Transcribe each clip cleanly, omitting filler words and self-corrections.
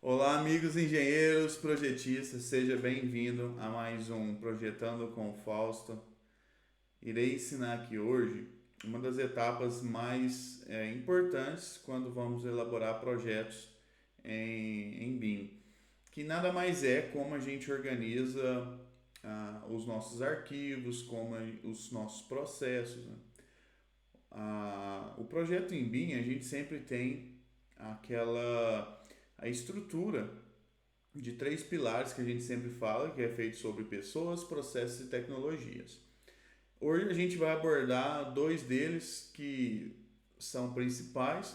Olá, amigos engenheiros, projetistas, seja bem-vindo a mais um Projetando com o Fausto. Irei ensinar aqui hoje uma das etapas mais importantes quando vamos elaborar projetos em BIM, que nada mais é como a gente organiza os nossos arquivos, os nossos processos, né? O projeto em BIM a gente sempre tem a estrutura de três pilares que a gente sempre fala, que é feito sobre pessoas, processos e tecnologias. Hoje a gente vai abordar dois deles que são principais,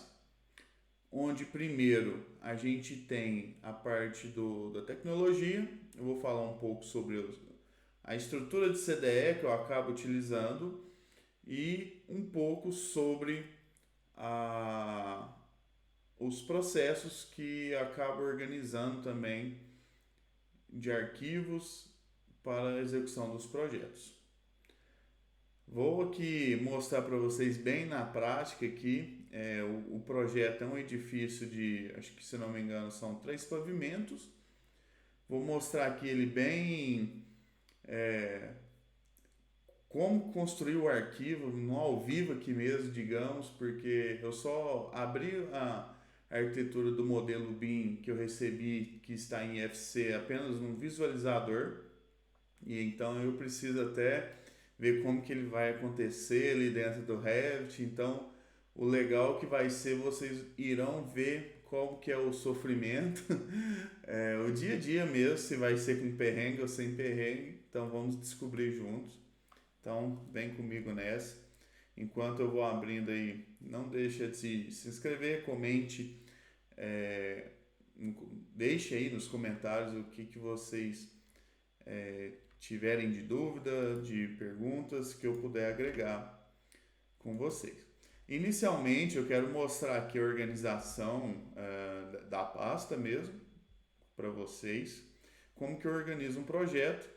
onde primeiro a gente tem a parte da tecnologia. Eu vou falar um pouco sobre a estrutura de CDE que eu acabo utilizando e um pouco sobre a, os processos que acabo organizando também de arquivos para a execução dos projetos. Vou aqui mostrar para vocês bem na prática aqui, o projeto é um edifício de, acho que se não me engano, são 3 pavimentos. Vou mostrar aqui ele bem, como construir o arquivo no ao vivo aqui mesmo, digamos, porque eu só abri a arquitetura do modelo BIM que eu recebi, que está em FC, apenas num visualizador, e então eu preciso até ver como que ele vai acontecer ali dentro do Revit. Então, o legal que vai ser, vocês irão ver como que é o sofrimento, o dia a dia mesmo, se vai ser com perrengue ou sem perrengue, então vamos descobrir juntos. Então, vem comigo nessa. Enquanto eu vou abrindo aí, não deixa de se inscrever, comente, é, deixe aí nos comentários o que vocês tiverem de dúvida, de perguntas que eu puder agregar com vocês. Inicialmente, eu quero mostrar aqui a organização da pasta mesmo para vocês, como que eu organizo um projeto.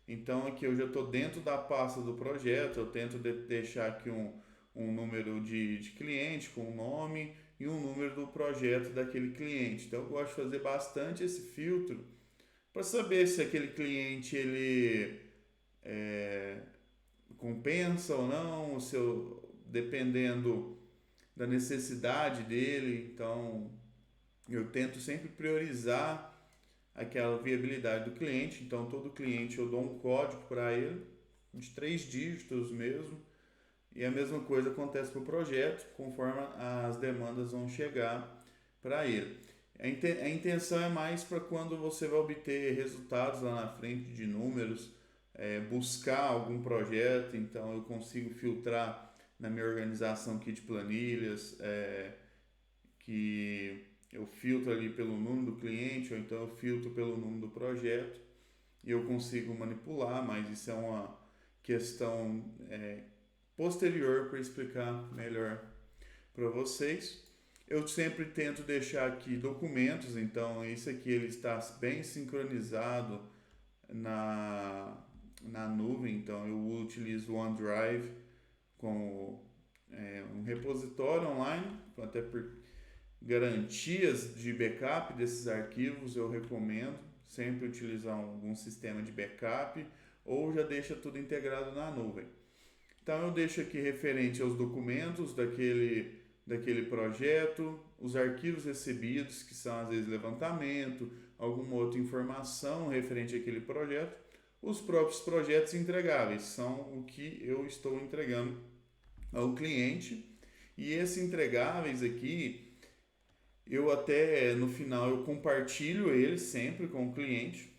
Então, aqui eu já estou dentro da pasta do projeto, eu tento deixar aqui um número de cliente com o nome e um número do projeto daquele cliente. Então, eu gosto de fazer bastante esse filtro para saber se aquele cliente ele compensa ou não, se eu, dependendo da necessidade dele. Então, eu tento sempre priorizar aquela viabilidade do cliente. Então, todo cliente eu dou um código para ele, de 3 dígitos mesmo, e a mesma coisa acontece para o projeto, conforme as demandas vão chegar para ele. A intenção é mais para quando você vai obter resultados lá na frente de números, buscar algum projeto. Então eu consigo filtrar na minha organização aqui de planilhas, que eu filtro ali pelo número do cliente, ou então eu filtro pelo número do projeto, e eu consigo manipular, mas isso é uma questão posterior para explicar melhor para vocês. Eu sempre tento deixar aqui documentos, então isso aqui ele está bem sincronizado na nuvem. Então eu utilizo o OneDrive como um repositório online, até por garantias de backup desses arquivos. Eu recomendo sempre utilizar algum sistema de backup ou já deixa tudo integrado na nuvem. Então eu deixo aqui referente aos documentos daquele projeto, os arquivos recebidos, que são às vezes levantamento, alguma outra informação referente àquele projeto, os próprios projetos entregáveis, são o que eu estou entregando ao cliente. E esses entregáveis aqui, eu até no final eu compartilho eles sempre com o cliente,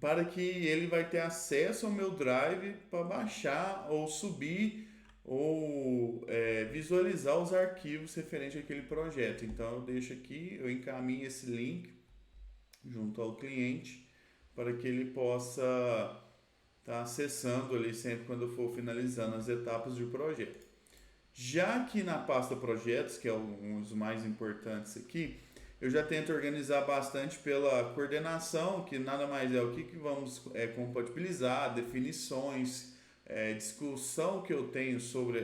para que ele vai ter acesso ao meu drive para baixar ou subir ou visualizar os arquivos referentes àquele projeto. Então eu deixo aqui, eu encaminho esse link junto ao cliente para que ele possa estar acessando ali sempre quando eu for finalizando as etapas do projeto. Já que na pasta projetos, que é um dos mais importantes aqui, eu já tento organizar bastante pela coordenação, que nada mais é o que vamos compatibilizar, definições, discussão que eu tenho sobre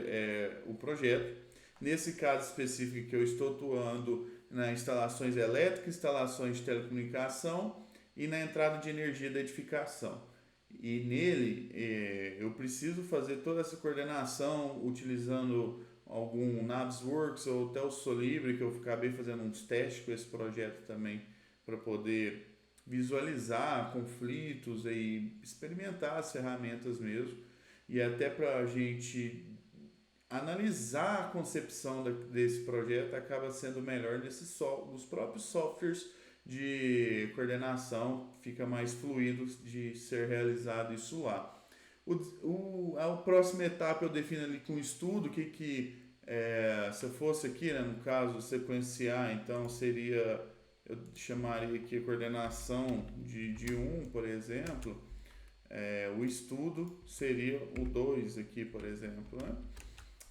o projeto. Nesse caso específico que eu estou atuando, nas instalações elétricas, instalações de telecomunicação e na entrada de energia da edificação. E nele eu preciso fazer toda essa coordenação utilizando algum Navisworks ou até o Solibri, que eu acabei fazendo uns testes com esse projeto também para poder visualizar conflitos e experimentar as ferramentas mesmo, e até para a gente analisar a concepção desse projeto acaba sendo melhor nos próprios softwares de coordenação, fica mais fluido de ser realizado isso lá. A próxima etapa eu defino ali com estudo, se eu fosse aqui, né, no caso, sequenciar, então seria, eu chamaria aqui a coordenação de 1, por exemplo, o estudo seria o 2 aqui, por exemplo, né?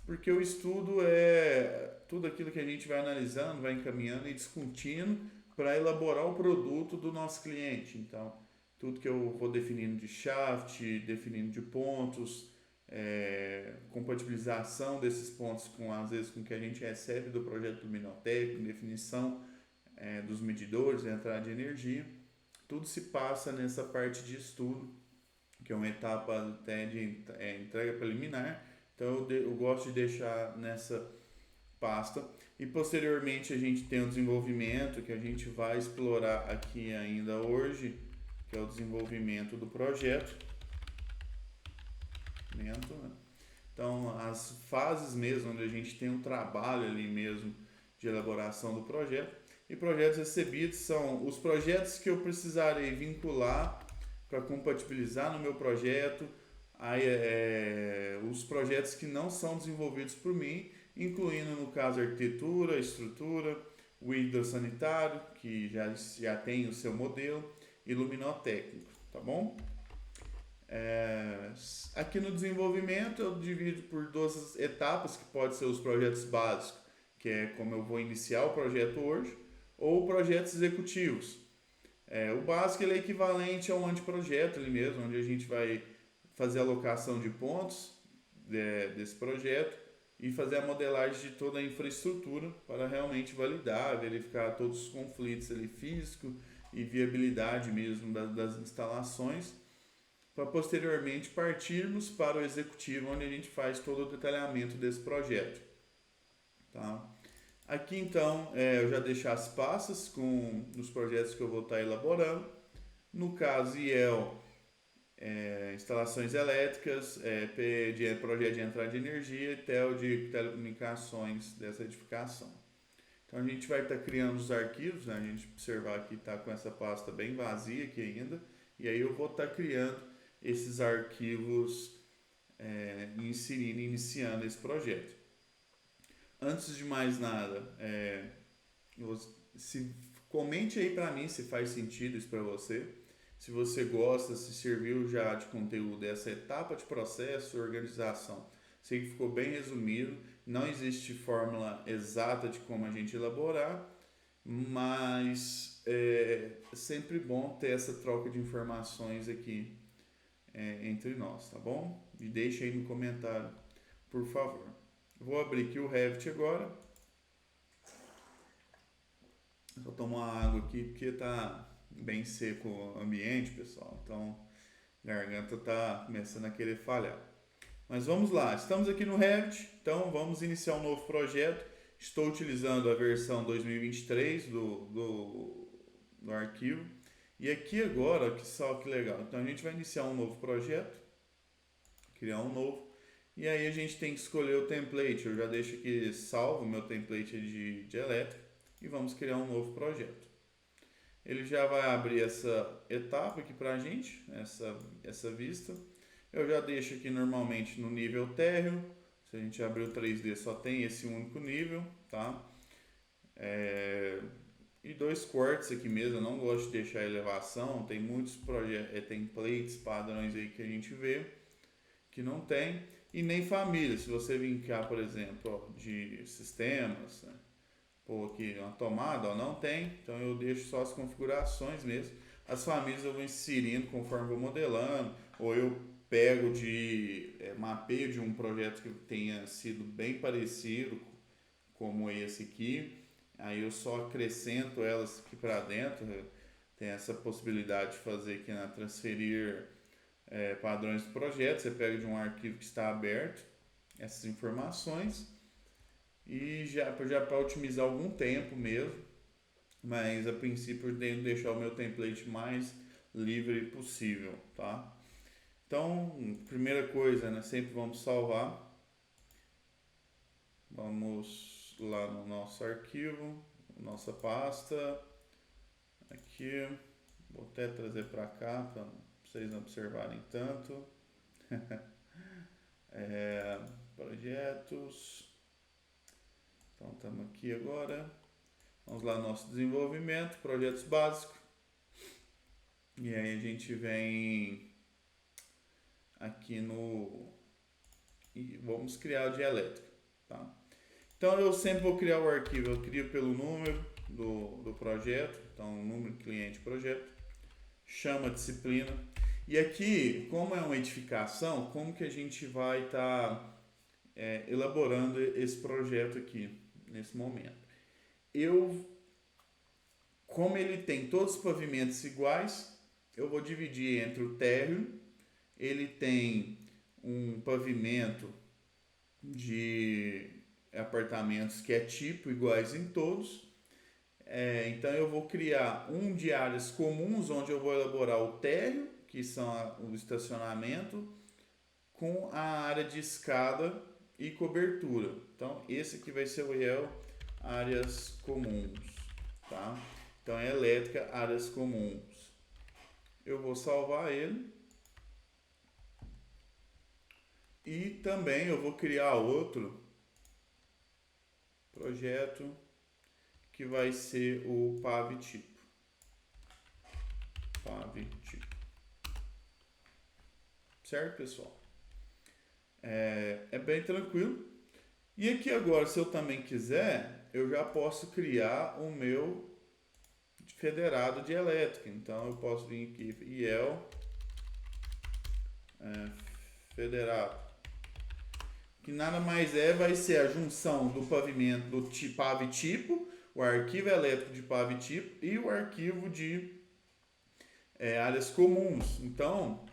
Porque o estudo é tudo aquilo que a gente vai analisando, vai encaminhando e discutindo para elaborar o produto do nosso cliente. Então, tudo que eu vou definindo de shaft, definindo de pontos, compatibilização desses pontos às vezes com o que a gente recebe do projeto do Minotec, definição dos medidores, entrada de energia, tudo se passa nessa parte de estudo, que é uma etapa até de entrega preliminar. Então eu gosto de deixar nessa pasta. E posteriormente a gente tem o desenvolvimento, que a gente vai explorar aqui ainda hoje, que é o desenvolvimento do projeto. Então as fases mesmo, onde a gente tem um trabalho ali mesmo de elaboração do projeto. E projetos recebidos são os projetos que eu precisarei vincular para compatibilizar no meu projeto. Aí, os projetos que não são desenvolvidos por mim, incluindo no caso arquitetura, estrutura, o hidrossanitário, que já tem o seu modelo, e luminotécnico, tá bom? Aqui no desenvolvimento eu divido por duas etapas, que pode ser os projetos básicos, que é como eu vou iniciar o projeto hoje, ou projetos executivos. O básico ele é equivalente a um anteprojeto ali mesmo, onde a gente vai fazer a alocação de pontos desse projeto e fazer a modelagem de toda a infraestrutura para realmente validar, verificar todos os conflitos ali físico e viabilidade mesmo das instalações, para posteriormente partirmos para o executivo, onde a gente faz todo o detalhamento desse projeto. Tá? Aqui então eu já deixei as pastas dos projetos que eu vou estar elaborando. No caso IEL, instalações elétricas, projeto de entrada de energia e TEL de telecomunicações dessa edificação. Então a gente vai estar criando os arquivos, né? A gente observar que está com essa pasta bem vazia aqui ainda, e aí eu vou estar criando esses arquivos, iniciando esse projeto. Antes de mais nada, comente aí para mim se faz sentido isso para você. Se você gosta, se serviu já de conteúdo dessa etapa de processo, organização. Sei que ficou bem resumido, não existe fórmula exata de como a gente elaborar, mas é sempre bom ter essa troca de informações aqui entre nós, tá bom? E deixe aí no comentário, por favor. Vou abrir aqui o Revit agora. Vou tomar uma água aqui porque tá bem seco o ambiente, pessoal, então a garganta tá começando a querer falhar. Mas vamos lá, estamos aqui no Revit, então vamos iniciar um novo projeto. Estou utilizando a versão 2023 do arquivo. E aqui agora, que legal, então a gente vai iniciar um novo projeto, criar um novo, e aí a gente tem que escolher o template. Eu já deixo aqui salvo o meu template de elétrica e vamos criar um novo projeto. Ele já vai abrir essa etapa aqui pra gente, essa vista. Eu já deixo aqui normalmente no nível térreo. Se a gente abrir o 3D só tem esse único nível, tá? E 2 quartos aqui mesmo, eu não gosto de deixar elevação. Tem muitos templates, padrões aí que a gente vê que não tem. E nem família, se você vincar, por exemplo, de sistemas, né? Pô, aqui uma tomada, não tem, então eu deixo só as configurações mesmo. As famílias eu vou inserindo conforme vou modelando, ou eu pego mapeio de um projeto que tenha sido bem parecido como esse aqui, aí eu só acrescento elas aqui para dentro. Tem essa possibilidade de fazer aqui na transferir padrões do projeto. Você pega de um arquivo que está aberto essas informações e já para otimizar algum tempo mesmo, mas a princípio eu devo deixar o meu template mais livre possível, tá? Então, primeira coisa, né, sempre vamos salvar. Vamos lá no nosso arquivo, nossa pasta, aqui, vou até trazer para cá para vocês não observarem tanto. Projetos, então estamos aqui agora, vamos lá no nosso desenvolvimento, projetos básicos, e aí a gente vem aqui e vamos criar o de elétrica, tá? Então eu sempre vou criar o arquivo, eu crio pelo número do projeto, então número cliente projeto, chama disciplina, e aqui, como é uma edificação, como que a gente vai estar elaborando esse projeto aqui, nesse momento? Como ele tem todos os pavimentos iguais, eu vou dividir entre o térreo, ele tem um pavimento de apartamentos que é tipo, iguais em todos. Então eu vou criar um de áreas comuns, onde eu vou elaborar o térreo, que são o estacionamento, com a área de escada e cobertura. Então esse aqui vai ser o IEL áreas comuns, tá? Então é elétrica, áreas comuns. Eu vou salvar ele. E também eu vou criar outro projeto que vai ser o PAV tipo. PAV tipo. Certo, pessoal? É bem tranquilo. E aqui agora, se eu também quiser, eu já posso criar o meu federado de elétrica. Então eu posso vir aqui, IEL federado, que nada mais vai ser a junção do pavimento do PAV tipo, o arquivo elétrico de PAV tipo e o arquivo de áreas comuns. Então,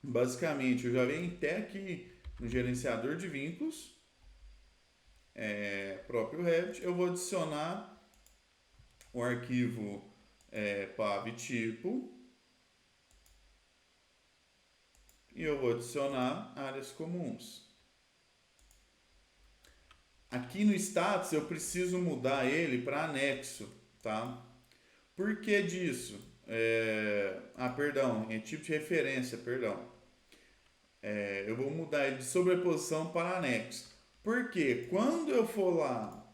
basicamente, eu já venho até aqui no gerenciador de vínculos, próprio Revit, eu vou adicionar o arquivo PAV tipo e eu vou adicionar áreas comuns. Aqui no status eu preciso mudar ele para anexo, tá? Por que disso? Perdão, é tipo de referência, perdão. Eu vou mudar ele de sobreposição para anexo. Porque quando eu for lá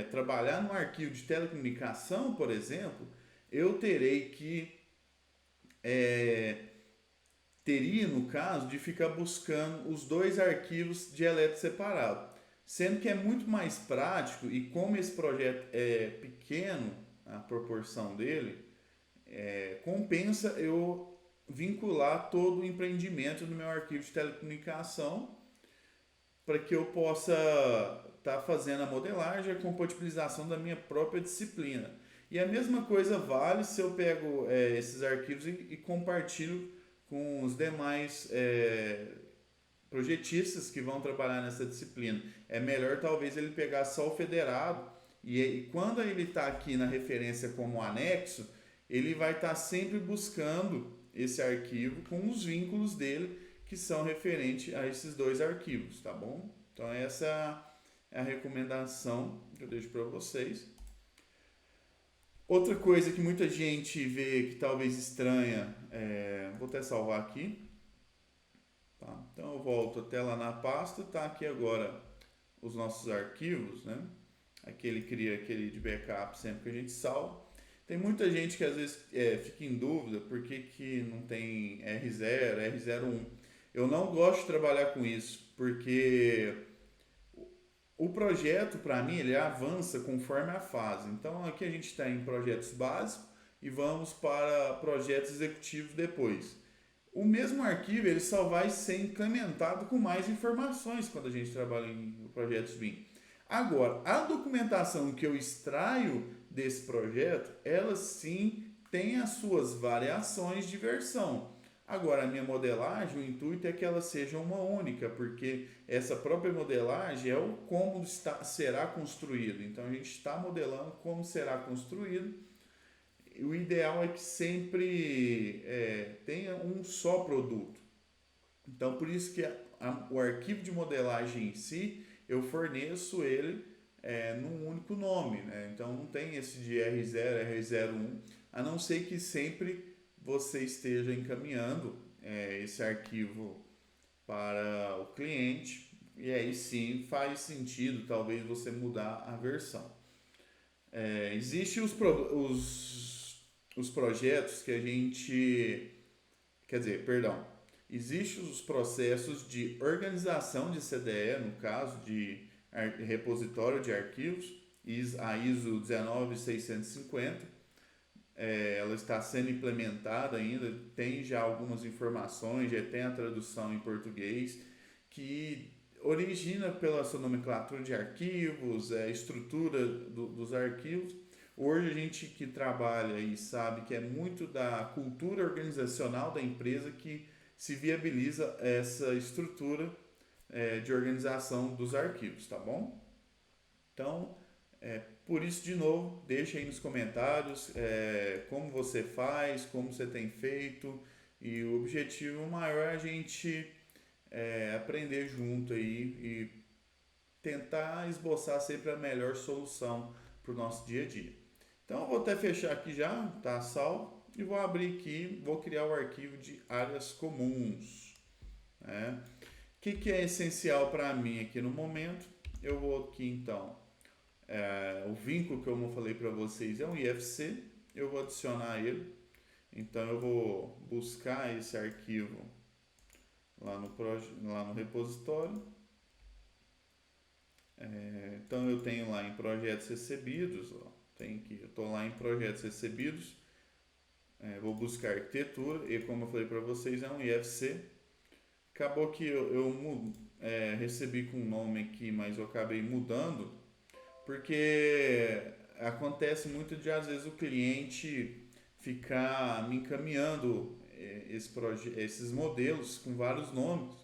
trabalhar no arquivo de telecomunicação, por exemplo, eu terei que teria, no caso, de ficar buscando os dois arquivos de elétrico separado. Sendo que é muito mais prático, e como esse projeto é pequeno, a proporção dele, compensa eu vincular todo o empreendimento no meu arquivo de telecomunicação para que eu possa estar fazendo a modelagem e a compatibilização da minha própria disciplina. E a mesma coisa vale se eu pego esses arquivos e compartilho com os demais projetistas que vão trabalhar nessa disciplina. É melhor talvez ele pegar só o federado e quando ele está aqui na referência como anexo, ele vai estar sempre buscando esse arquivo com os vínculos dele que são referentes a esses dois arquivos, tá bom? Então essa é a recomendação que eu deixo para vocês. Outra coisa que muita gente vê que talvez estranha, vou até salvar aqui, tá? Então eu volto até lá na pasta, tá aqui agora os nossos arquivos, né? Aqui ele cria aquele de backup sempre que a gente salva. Tem muita gente que às vezes fica em dúvida por que não tem R0, R01. Eu não gosto de trabalhar com isso, porque o projeto, para mim, ele avança conforme a fase. Então, aqui a gente está em projetos básicos e vamos para projetos executivos depois. O mesmo arquivo ele só vai ser incrementado com mais informações quando a gente trabalha em projetos BIM. Agora, a documentação que eu extraio desse projeto, ela sim tem as suas variações de versão. Agora, a minha modelagem, o intuito é que ela seja uma única, porque essa própria modelagem é o como será construído. Então, a gente está modelando como será construído. O ideal é que sempre tenha um só produto. Então, por isso que o arquivo de modelagem em si, eu forneço ele num único nome, né? Então, não tem esse de R0, R01, a não ser que sempre você esteja encaminhando esse arquivo para o cliente, e aí sim faz sentido talvez você mudar a versão. Existem os projetos que a gente, quer dizer, perdão, existem os processos de organização de CDE, no caso de repositório de arquivos, a ISO 19650, ela está sendo implementada ainda, tem já algumas informações, já tem a tradução em português, que origina pela sua nomenclatura de arquivos, estrutura dos arquivos. Hoje a gente que trabalha e sabe que é muito da cultura organizacional da empresa que se viabiliza essa estrutura de organização dos arquivos, tá bom? Então, por isso, de novo, deixa aí nos comentários como você faz, como você tem feito, e o objetivo maior é a gente aprender junto aí e tentar esboçar sempre a melhor solução para o nosso dia a dia. Então, eu vou até fechar aqui já, tá salvo, e vou abrir aqui, vou criar o arquivo de áreas comuns. Né? O que é essencial para mim aqui no momento? Eu vou aqui então, o vínculo que eu falei para vocês é um IFC, eu vou adicionar ele, então eu vou buscar esse arquivo lá no repositório. Então eu tenho lá em projetos recebidos, eu estou lá em projetos recebidos, vou buscar arquitetura e como eu falei para vocês é um IFC. Acabou que eu recebi com um nome aqui, mas eu acabei mudando, porque acontece muito de às vezes o cliente ficar me encaminhando esses modelos com vários nomes,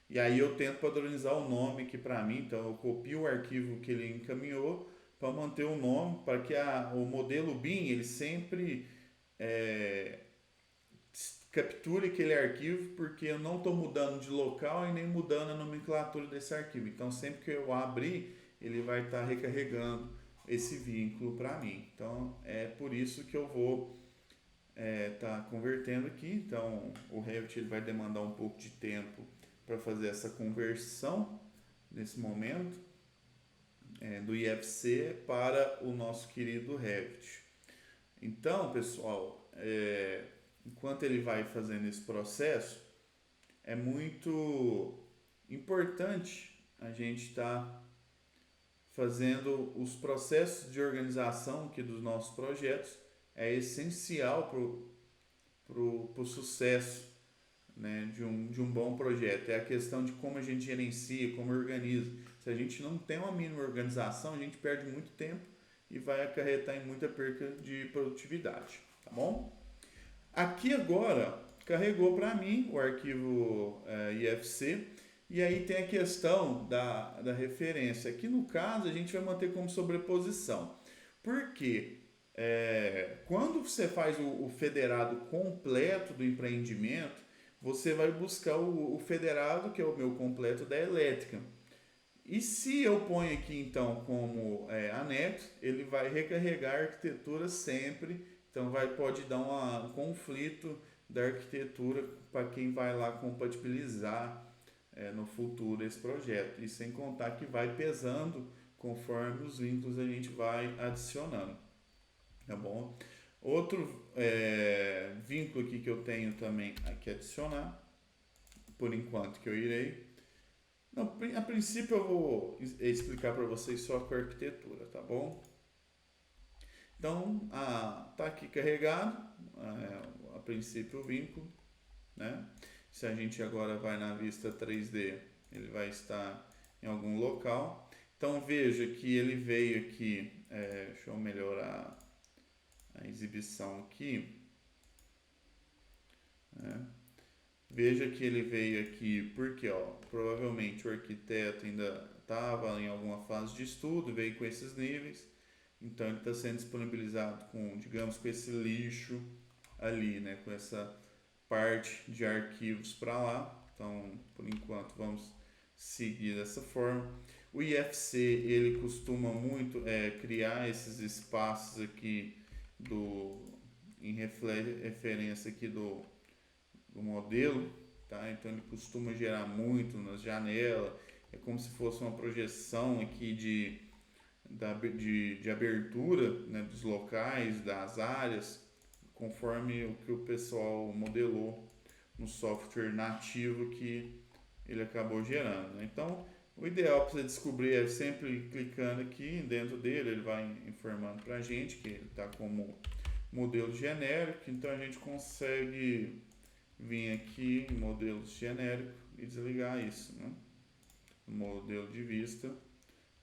e aí eu tento padronizar o nome aqui para mim, então eu copio o arquivo que ele encaminhou para manter o nome, para que o modelo BIM ele sempre capture aquele arquivo, porque eu não estou mudando de local e nem mudando a nomenclatura desse arquivo. Então sempre que eu abrir, ele vai estar recarregando esse vínculo para mim. Então é por isso que eu vou estar convertendo aqui. Então o Revit ele vai demandar um pouco de tempo para fazer essa conversão nesse momento do IFC para o nosso querido Revit. Então, pessoal, enquanto ele vai fazendo esse processo, é muito importante a gente estar fazendo os processos de organização aqui dos nossos projetos. É essencial para o sucesso, né, de um bom projeto. É a questão de como a gente gerencia, como organiza. Se a gente não tem uma mínima organização, a gente perde muito tempo e vai acarretar em muita perca de produtividade, tá bom? Aqui agora carregou para mim o arquivo IFC, e aí tem a questão da referência. Aqui no caso a gente vai manter como sobreposição. Por quê? Quando você faz o federado completo do empreendimento, você vai buscar o federado, que é o meu completo da elétrica. E se eu ponho aqui então como anexo, ele vai recarregar a arquitetura sempre, então pode dar um conflito da arquitetura para quem vai lá compatibilizar no futuro esse projeto. E sem contar que vai pesando conforme os vínculos a gente vai adicionando, tá bom? Outro vínculo aqui que eu tenho também aqui adicionar, por enquanto que eu irei. Não, a princípio eu vou explicar para vocês só com a arquitetura, tá bom? Então, tá aqui carregado, a princípio o vínculo, né? Se a gente agora vai na vista 3D, ele vai estar em algum local. Então veja que ele veio aqui, deixa eu melhorar a exibição aqui, né? Veja que ele veio aqui porque, ó, provavelmente o arquiteto ainda estava em alguma fase de estudo, veio com esses níveis, então ele está sendo disponibilizado com, digamos, com esse lixo ali, né, com essa parte de arquivos para lá. Então, por enquanto, vamos seguir dessa forma. O IFC ele costuma muito criar esses espaços aqui em referência aqui do modelo, tá? Então ele costuma gerar muito nas janelas, é como se fosse uma projeção aqui de abertura, né, dos locais, das áreas, conforme o que o pessoal modelou no software nativo que ele acabou gerando, né? Então, o ideal para você descobrir é sempre clicando aqui dentro dele, ele vai informando para a gente que ele está como modelo genérico, então a gente consegue vir aqui em modelos genéricos e desligar isso, né? No modelo de vista,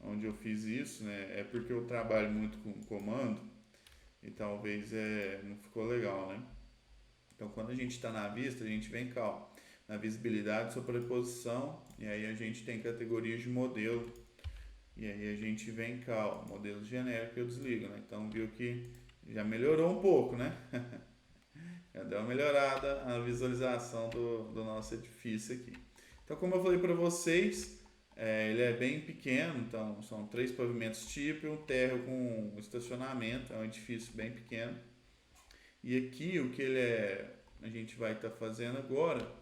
onde eu fiz isso, né? É porque eu trabalho muito com comando e talvez não ficou legal, né? Então, quando a gente está na vista, a gente vem cá, ó, na visibilidade, sobreposição, e aí a gente tem categorias de modelo, e aí a gente vem cá, ó, modelo genérico, eu desligo, né? Então, viu que já melhorou um pouco, né? Já deu uma melhorada a visualização do nosso edifício aqui. Então, como eu falei para vocês, ele é bem pequeno, então são 3 pavimentos tipo e um térreo com estacionamento, é um edifício bem pequeno. E aqui o que a gente vai estar fazendo agora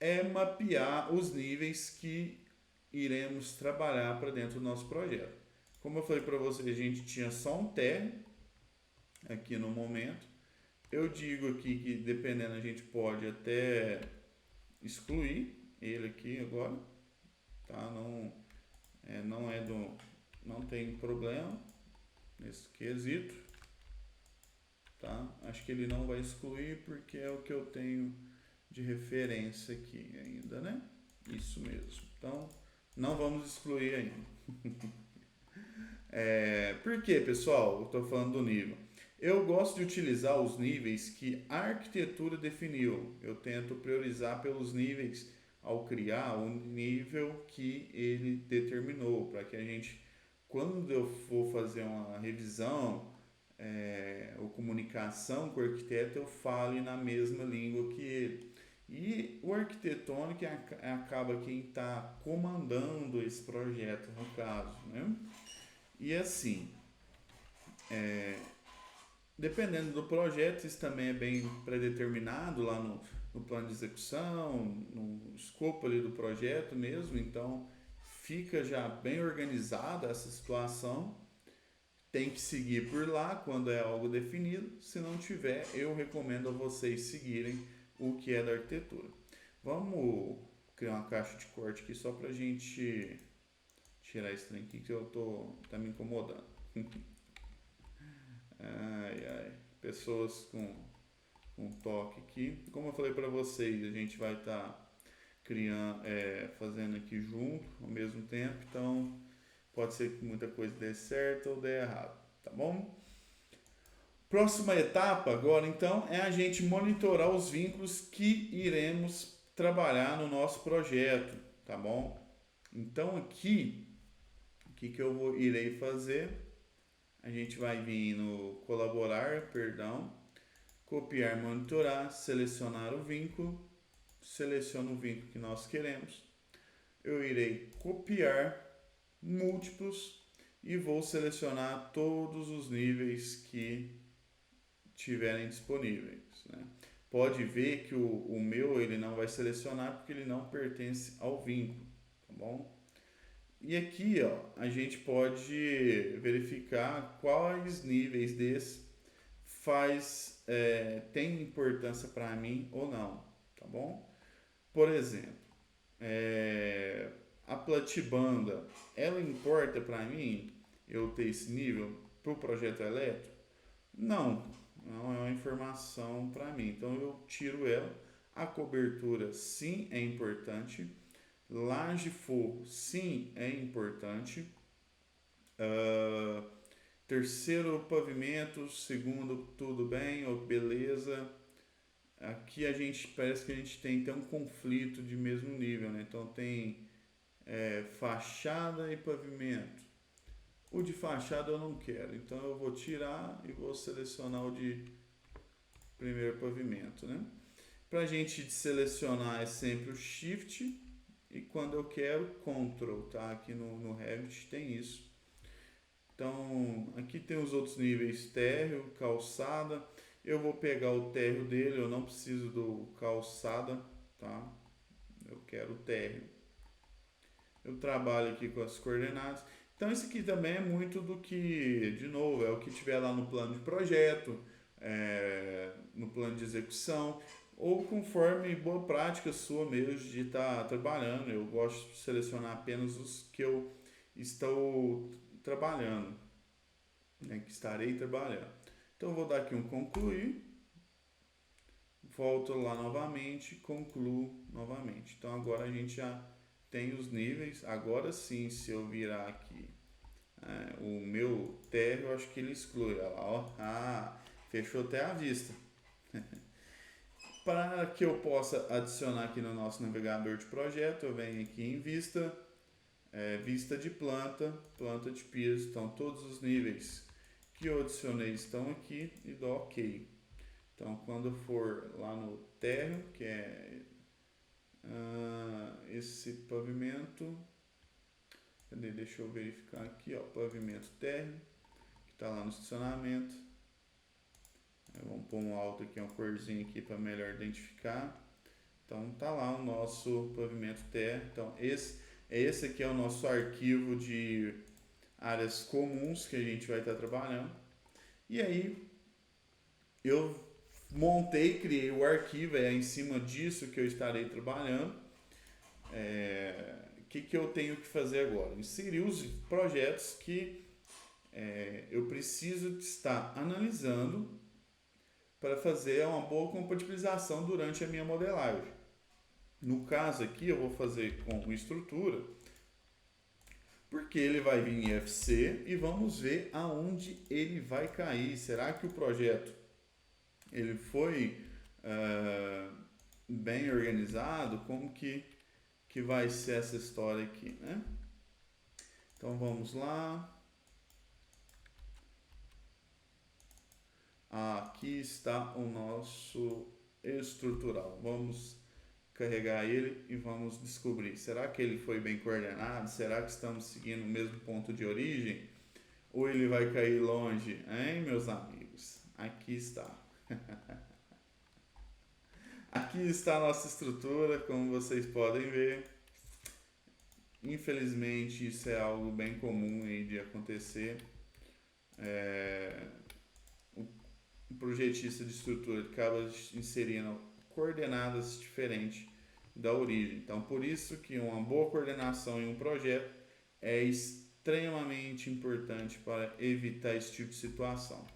é mapear os níveis que iremos trabalhar para dentro do nosso projeto. Como eu falei para vocês, a gente tinha só um térreo aqui no momento. Eu digo aqui que dependendo a gente pode até excluir ele aqui agora, tá? Não tem problema nesse quesito, tá? Acho que ele não vai excluir porque é o que eu tenho de referência aqui ainda, né? Isso mesmo. Então, não vamos excluir ainda. Por que, pessoal? Eu estou falando do nível. Eu gosto de utilizar os níveis que a arquitetura definiu. Eu tento priorizar pelos níveis ao criar o nível que ele determinou, para que a gente, quando eu for fazer uma revisão ou comunicação com o arquiteto, eu fale na mesma língua que ele. E o arquitetônico acaba quem está comandando esse projeto, no caso, né? E assim, dependendo do projeto, isso também é bem predeterminado lá no plano de execução, no escopo ali do projeto mesmo, então fica já bem organizada essa situação. Tem que seguir por lá quando é algo definido, se não tiver, eu recomendo a vocês seguirem o que é da arquitetura. Vamos criar uma caixa de corte aqui só pra gente tirar esse trem aqui que tá me incomodando. Ai, ai. Pessoas com toque aqui. Como eu falei para vocês, a gente vai estar criando, fazendo aqui junto ao mesmo tempo. Então, pode ser que muita coisa dê certo ou dê errado, tá bom? Próxima etapa agora, então, é a gente monitorar os vínculos que iremos trabalhar no nosso projeto, tá bom? Então, aqui, o que irei fazer? A gente vai vir no colaborar, copiar, monitorar, selecionar o vínculo, seleciono o vínculo que nós queremos. Eu irei copiar múltiplos e vou selecionar todos os níveis que tiverem disponíveis, né? Pode ver que o meu ele não vai selecionar porque ele não pertence ao vínculo, tá bom? E aqui, ó, a gente pode verificar quais níveis desses tem importância para mim ou não, tá bom? Por exemplo, a platibanda, ela importa para mim eu ter esse nível para o projeto elétrico? Não é uma informação para mim, então eu tiro ela. A cobertura sim é importante. Laje forro, sim, é importante. Uh, terceiro, pavimento. Segundo, tudo bem, ou beleza. Aqui a gente parece que a gente tem um conflito de mesmo nível, né? Então tem fachada e pavimento. O de fachada eu não quero, então eu vou tirar e vou selecionar o de primeiro pavimento, né? Para a gente selecionar é sempre o Shift e quando eu quero Ctrl, tá? Aqui no Revit tem isso. Então aqui tem os outros níveis, térreo, calçada. Eu vou pegar o térreo dele, eu não preciso do calçada, tá? Eu quero o térreo. Eu trabalho aqui com as coordenadas. Então isso aqui também é muito do que, de novo, é o que tiver lá no plano de projeto, no plano de execução, ou conforme boa prática sua mesmo de estar trabalhando. Eu gosto de selecionar apenas os que eu estou trabalhando, né, que estarei trabalhando. Então eu vou dar aqui um concluir, volto lá novamente, concluo novamente. Então agora a gente já tem os níveis. Agora sim, se eu virar aqui o meu térreo, eu acho que ele exclui. Olha lá, ó. Fechou até a vista. Para que eu possa adicionar aqui no nosso navegador de projeto, eu venho aqui em vista, vista de planta, planta de piso. Então todos os níveis que eu adicionei estão aqui e dou OK. Então quando for lá no térreo, que é esse pavimento, cadê? Deixa eu verificar aqui, ó, pavimento térreo, que está lá no estacionamento. Vamos pôr um alto aqui, uma corzinha aqui para melhor identificar. Então tá lá o nosso pavimento térreo. Então esse aqui é o nosso arquivo de áreas comuns que a gente vai estar trabalhando. E aí eu montei, criei o arquivo, é em cima disso que eu estarei trabalhando. O que eu tenho que fazer agora? Inserir os projetos que eu preciso estar analisando para fazer uma boa compatibilização durante a minha modelagem. No caso aqui eu vou fazer com estrutura, porque ele vai vir em FC e vamos ver aonde ele vai cair. Será que o projeto ele foi bem organizado? Como que vai ser essa história aqui, né? Então vamos lá. Aqui está o nosso estrutural. Vamos carregar ele e vamos descobrir. Será que ele foi bem coordenado? Será que estamos seguindo o mesmo ponto de origem? Ou ele vai cair longe? Hein, meus amigos? Aqui está. Aqui está a nossa estrutura, como vocês podem ver. Infelizmente, isso é algo bem comum aí de acontecer. O projetista de estrutura acaba inserindo coordenadas diferentes da origem. Então, por isso que uma boa coordenação em um projeto é extremamente importante para evitar esse tipo de situação.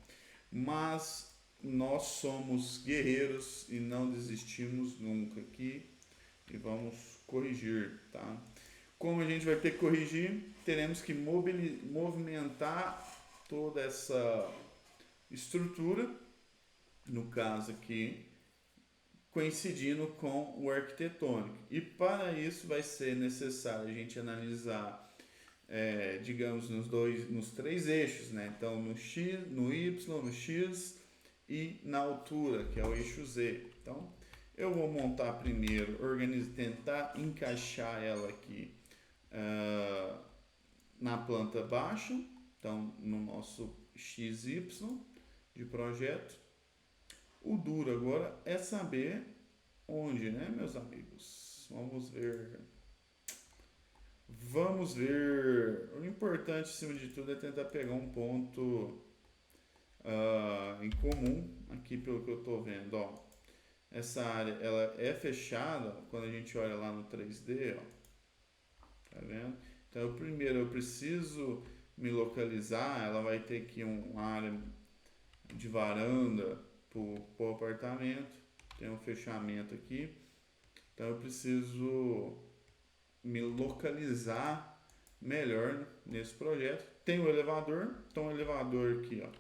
Mas nós somos guerreiros e não desistimos nunca aqui e vamos corrigir, tá? Como a gente vai ter que corrigir, teremos que movimentar toda essa estrutura, no caso aqui, coincidindo com o arquitetônico. E para isso vai ser necessário a gente analisar, digamos, nos três eixos, né? Então no X, no Y, no X e na altura, que é o eixo Z. Então eu vou montar primeiro, tentar encaixar ela aqui na planta baixa, então no nosso XY de projeto. O duro agora é saber onde, né, meus amigos? Vamos ver. O importante, acima de tudo, é tentar pegar um ponto em comum, aqui pelo que eu estou vendo. Ó. Essa área ela é fechada quando a gente olha lá no 3D. Ó. Tá vendo? Então, primeiro eu preciso me localizar. Ela vai ter aqui uma área de varanda para o apartamento. Tem um fechamento aqui. Então eu preciso me localizar melhor nesse projeto. Tem o elevador, então o elevador aqui, ó,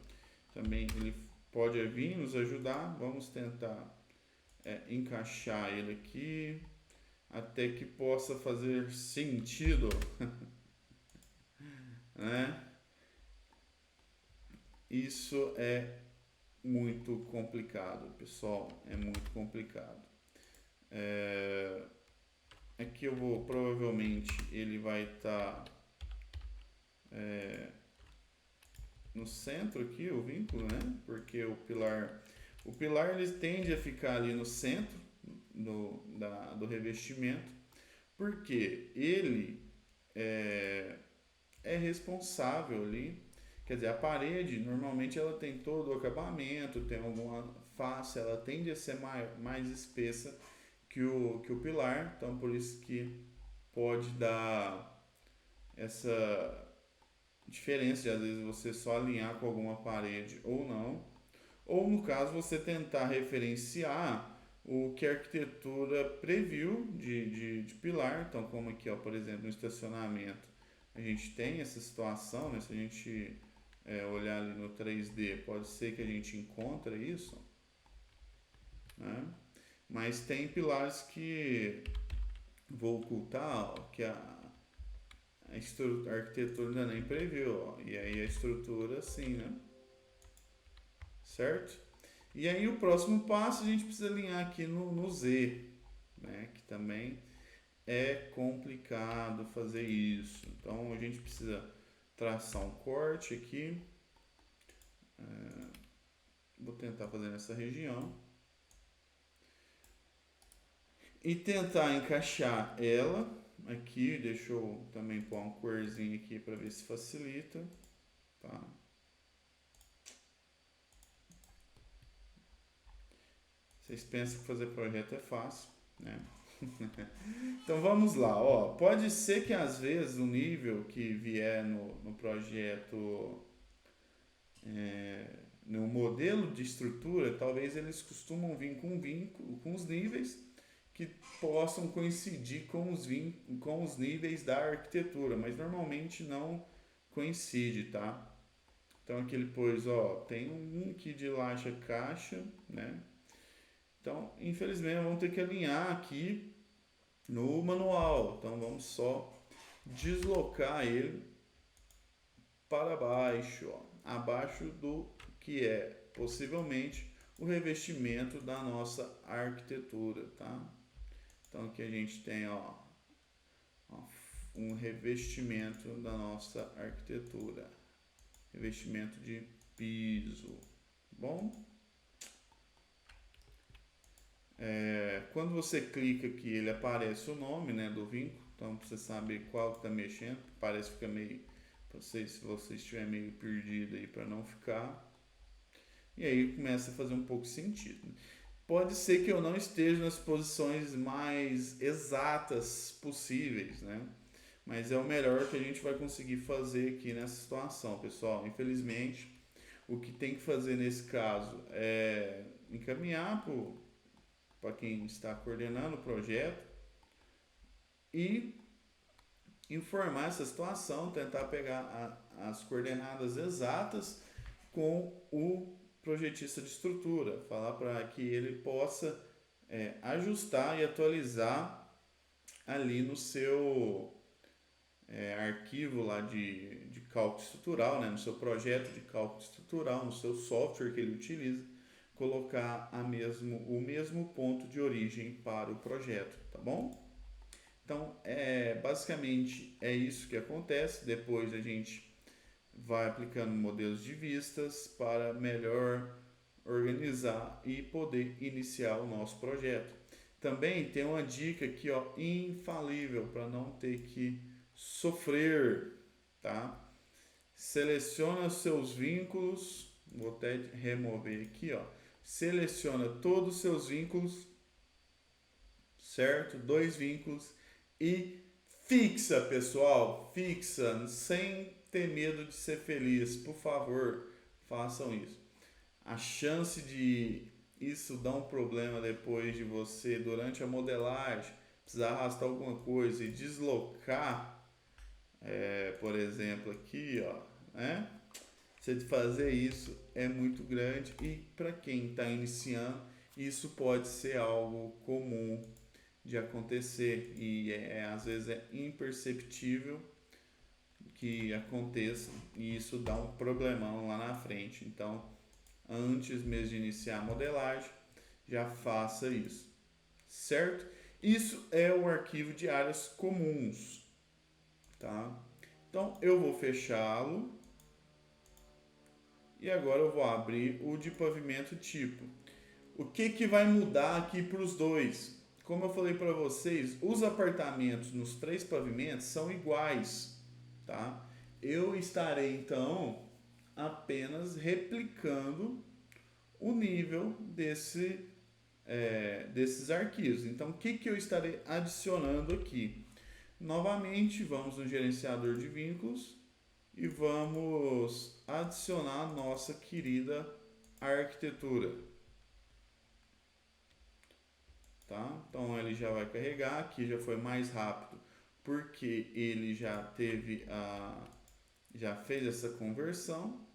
também ele pode vir nos ajudar. Vamos tentar encaixar ele aqui até que possa fazer sentido, né? Isso é muito complicado, pessoal, é muito complicado. Aqui eu vou, provavelmente ele vai estar no centro aqui, o vínculo, né? Porque o pilar ele tende a ficar ali no centro do revestimento, porque ele é responsável ali. Quer dizer, a parede normalmente ela tem todo o acabamento, tem alguma face, ela tende a ser mais espessa que o pilar, então por isso que pode dar essa diferença de às vezes você só alinhar com alguma parede ou não, ou no caso você tentar referenciar o que a arquitetura previu de pilar. Então, como aqui, ó, por exemplo, no estacionamento, a gente tem essa situação, né? Se a gente olhar ali no 3D, pode ser que a gente encontre isso, né? Mas tem pilares que vou ocultar, ó, que a arquitetura ainda nem previu, ó, e aí a estrutura assim, né? Certo? E aí o próximo passo a gente precisa alinhar aqui no Z, né? Que também é complicado fazer isso. Então a gente precisa traçar um corte aqui. Vou tentar fazer nessa região. E tentar encaixar ela aqui. Deixa eu também pôr uma corzinha aqui para ver se facilita. Tá? Vocês pensam que fazer projeto é fácil, né? Então vamos lá, ó. Pode ser que às vezes o nível que vier no projeto, no modelo de estrutura, talvez eles costumam vir com os níveis que possam coincidir com os níveis da arquitetura, mas normalmente não coincide, tá? Então aqui ele pôs, ó, tem um aqui de laje caixa, né? Então, infelizmente, vamos ter que alinhar aqui no manual. Então, vamos só deslocar ele para baixo, ó, abaixo do que é possivelmente o revestimento da nossa arquitetura, tá? Então, aqui a gente tem, ó, um revestimento da nossa arquitetura, revestimento de piso, bom? Quando você clica aqui, ele aparece o nome, né, do vínculo, então pra você saber qual que está mexendo, parece que fica meio, se você estiver meio perdido aí para não ficar, e aí começa a fazer um pouco sentido. Pode ser que eu não esteja nas posições mais exatas possíveis, né, mas é o melhor que a gente vai conseguir fazer aqui nessa situação, pessoal. Infelizmente, o que tem que fazer nesse caso é encaminhar para quem está coordenando o projeto e informar essa situação, tentar pegar as coordenadas exatas com o projetista de estrutura, falar para que ele possa ajustar e atualizar ali no seu arquivo lá de cálculo estrutural, né, no seu projeto de cálculo estrutural, no seu software que ele utiliza, colocar o mesmo ponto de origem para o projeto, tá bom? Então, basicamente é isso que acontece. Depois a gente vai aplicando modelos de vistas para melhor organizar e poder iniciar o nosso projeto. Também tem uma dica aqui, ó, infalível para não ter que sofrer, tá? Seleciona os seus vínculos, vou até remover aqui, ó. Seleciona todos os seus vínculos, certo? 2 vínculos e fixa, pessoal, fixa, sem ter medo de ser feliz, por favor, façam isso. A chance de isso dar um problema depois de você, durante a modelagem, precisar arrastar alguma coisa e deslocar, por exemplo, aqui, ó, né? Você fazer isso é muito grande e para quem está iniciando, isso pode ser algo comum de acontecer e às vezes é imperceptível que aconteça e isso dá um problemão lá na frente. Então, antes mesmo de iniciar a modelagem, já faça isso, certo? Isso é o arquivo de áreas comuns, tá? Então, eu vou fechá-lo e agora eu vou abrir o de pavimento tipo. O que vai mudar aqui para os dois? Como eu falei para vocês, os apartamentos nos 3 pavimentos são iguais, tá? Eu estarei então apenas replicando o nível desses arquivos. Então, o que eu estarei adicionando aqui? Novamente, vamos no gerenciador de vínculos e vamos adicionar a nossa querida arquitetura. Tá? Então ele já vai carregar, aqui já foi mais rápido porque ele já fez essa conversão.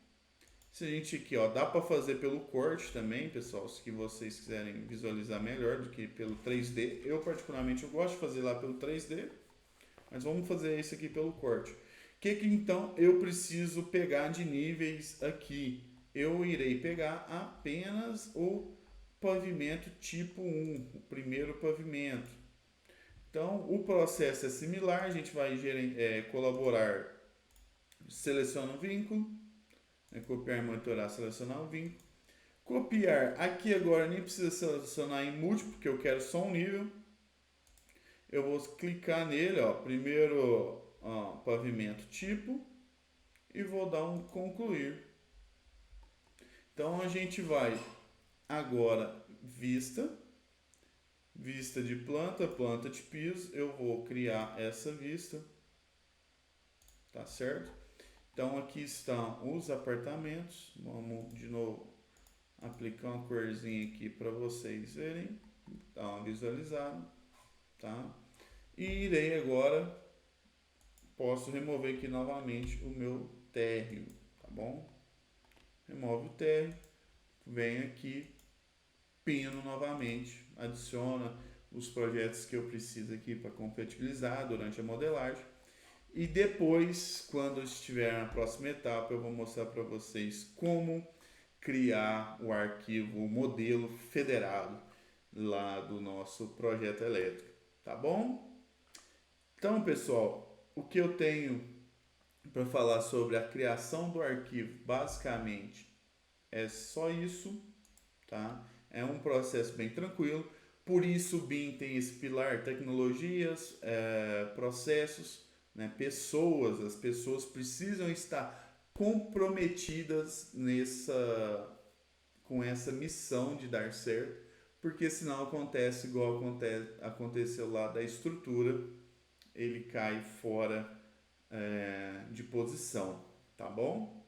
Se a gente aqui, ó, dá para fazer pelo corte também, pessoal, se vocês quiserem visualizar melhor do que pelo 3D. Eu particularmente eu gosto de fazer lá pelo 3D, mas vamos fazer isso aqui pelo corte. O que então eu preciso pegar de níveis aqui? Eu irei pegar apenas o pavimento tipo 1, o primeiro pavimento. Então, o processo é similar, a gente vai colaborar, seleciona o vínculo, copiar, monitorar, selecionar o vínculo. Copiar, aqui agora nem precisa selecionar em múltiplo, porque eu quero só um nível. Eu vou clicar nele, ó, primeiro pavimento tipo, e vou dar um concluir. Então, a gente vai agora vista de planta, planta de piso, eu vou criar essa vista, tá certo? Então aqui estão os apartamentos, vamos de novo aplicar uma corzinha aqui para vocês verem, dar uma visualizada, tá? E irei agora, posso remover aqui novamente o meu térreo, tá bom? Remove o térreo, vem aqui, pino novamente, adiciona os projetos que eu preciso aqui para compatibilizar durante a modelagem. E depois, quando estiver na próxima etapa, eu vou mostrar para vocês como criar o arquivo, o modelo federado lá do nosso projeto elétrico, tá bom? Então, pessoal, o que eu tenho para falar sobre a criação do arquivo, basicamente, é só isso, tá? É um processo bem tranquilo, por isso o BIM tem esse pilar, tecnologias, processos, né? Pessoas, as pessoas precisam estar comprometidas com essa missão de dar certo, porque senão acontece igual aconteceu lá da estrutura, ele cai fora de posição, tá bom?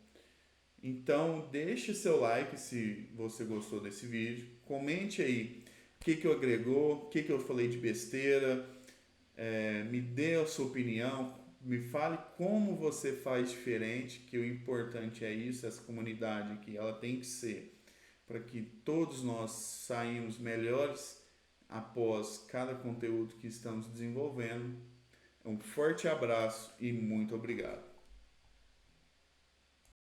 Então deixe seu like se você gostou desse vídeo, comente aí o que eu agregou, o que eu falei de besteira, me dê a sua opinião, me fale como você faz diferente, que o importante é isso, essa comunidade aqui, ela tem que ser para que todos nós saímos melhores após cada conteúdo que estamos desenvolvendo. Um forte abraço e muito obrigado.